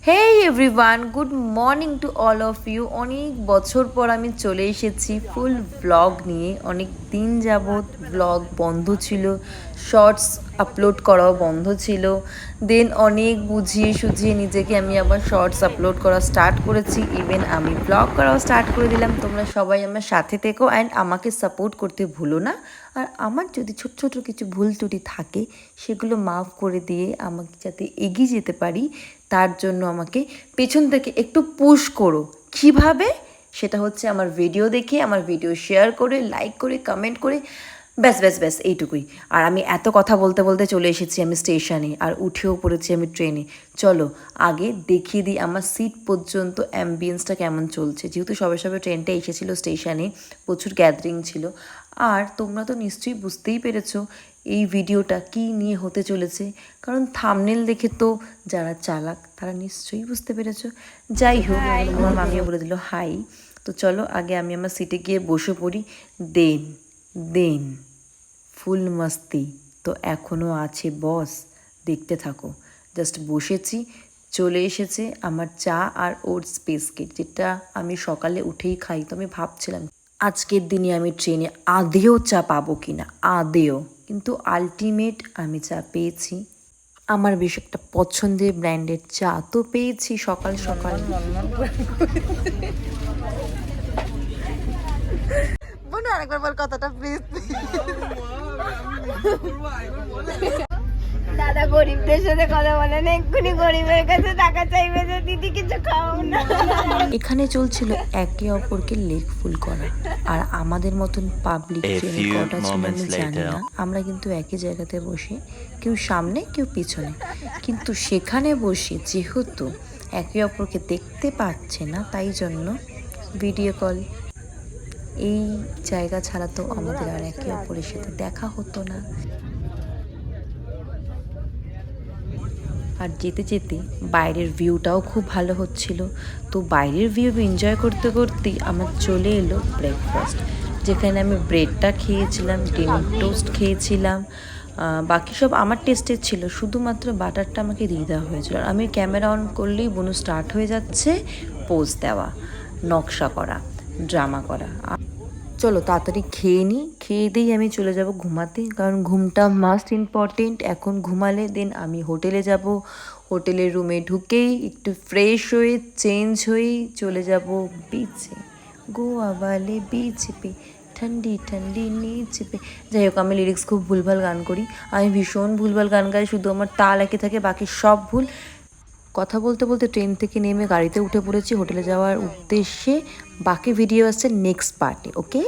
Hey everyone, good morning to all of you. অনেক বছর পর আমি চলে এসেছি ফুল ব্লগ নিয়ে। অনেক দিন যাবৎ ব্লগ বন্ধ ছিল, শর্টস আপলোড করাও বন্ধ ছিল। দেন অনেক বুঝিয়ে সুঝিয়ে নিজেকে আমি আবার শর্টস আপলোড করা স্টার্ট করেছি। ইভেন আমি ব্লগ করাও স্টার্ট করে দিলাম। তোমরা সবাই আমার সাথে থেকো অ্যান্ড আমাকে সাপোর্ট করতে ভুলো না। আর আমার যদি ছোট ছোট কিছু ভুল ত্রুটি থাকে সেগুলো মাফ করে দিয়ে আমাকে যাতে এগিয়ে যেতে পারি, তার জন্য আমাকে পেছন থেকে একটু পুশ করো। কীভাবে? সেটা হচ্ছে আমার ভিডিও দেখে, আমার ভিডিও শেয়ার করে, লাইক করে, কমেন্ট করে, ব্যাস ব্যাস ব্যাস এইটুকুই। আর আমি এত কথা বলতে বলতে চলে এসেছি আমি স্টেশনে, আর উঠেও পড়েছি আমি ট্রেনে। চলো আগে দেখিয়ে দিই আমার সিট পর্যন্ত অ্যাম্বিয়েন্সটা কেমন চলছে। যেহেতু সবে সবে ট্রেনটা এসেছিলো স্টেশনে, প্রচুর গ্যাদারিং ছিল। আর তোমরা তো নিশ্চয়ই বুঝতেই পেরেছো এই ভিডিওটা কী নিয়ে হতে চলেছে, কারণ থাম্বনেল দেখে তো যারা চালাক তারা নিশ্চয়ই বুঝতে পেরেছো। যাই হোক, আমার মামিও বলে দিল হাই। তো চলো আগে আমি আমার সিটে গিয়ে বসে পড়ি। দেন দেন ফুল মস্তি তো এখনও আছে বস, দেখতে থাকো। জাস্ট বসেছি, চলে এসেছে আমার চা আর ওটস বিস্কিট, যেটা আমি সকালে উঠেই খাই। তো আমি ভাবছিলাম আজকের দিনে আমি ট্রেনে আদেও চা পাবো কি না, আদেও। কিন্তু আলটিমেট আমি চা পেয়েছি। আমার বেশ একটা পছন্দের ব্র্যান্ডের চা তো পেয়েছি সকাল সকাল। বোনো আরেকবার বল কথাটা প্লিজ। দাদা গরিবদের সাথে কথা বলে না, এক্ষুনি গরিবের কাছে টাকা চাইবে যে দিদি কিছু খাও না। এখানে চলছিল একে অপরকে লেকফুল করা। আর আমাদের মতন পাবলিক ট্রেনে কটা ছিল আমি জানি না, আমরা কিন্তু একই জায়গাতে বসে, কেউ সামনে কেউ পিছনে। কিন্তু সেখানে বসে যেহেতু একে অপরকে দেখতে পাচ্ছে না, তাই জন্য ভিডিও কল। এই জায়গা ছাড়া তো আমাদের আর একে অপরের সাথে দেখা হতো না। আর যেতে যেতে বাইরের ভিউটাও খুব ভালো হচ্ছিল। তো বাইরের ভিউ এনজয় করতে করতেই আমার চলে এলো ব্রেকফাস্ট, যেখানে আমি ব্রেডটা খেয়েছিলাম, ডিম টোস্ট খেয়েছিলাম। বাকি সব আমার টেস্টের ছিল, শুধুমাত্র বাটারটা আমাকে দিয়ে দেওয়া হয়েছিল। আর আমি ক্যামেরা অন করলেই বোনু স্টার্ট হয়ে যাচ্ছে পোজ দেওয়া, নকশা করা, ড্রামা করা। চলো তাড়াতাড়ি খেয়ে নিই, খেয়ে দিয়েই আমি চলে যাব ঘুমাতে, কারণ ঘুমটা মাস্ট ইম্পর্টেন্ট। এখন ঘুমালে দেন আমি হোটেলে যাব। হোটেলের রুমে ঢুকেই একটু ফ্রেশ হয়ে চেঞ্জ হয়েই চলে যাব বিচে। গোয়া वाले बीच पे ঠান্ডি ঠান্ডি নীচ পে। যাই হোক, আমি লিরিক্স খুব ভুলভাল গান করি, আমি ভীষণ ভুলভাল গান গাই, শুধু আমার তাল একে থাকে, বাকি সব ভুল। কথা বলতে বলতে ট্রেন থেকে নেমে গাড়িতে উঠে পড়েছি হোটেলে যাওয়ার উদ্দেশ্যে। বাকি ভিডিও আসছে নেক্সট পার্টে, ওকে।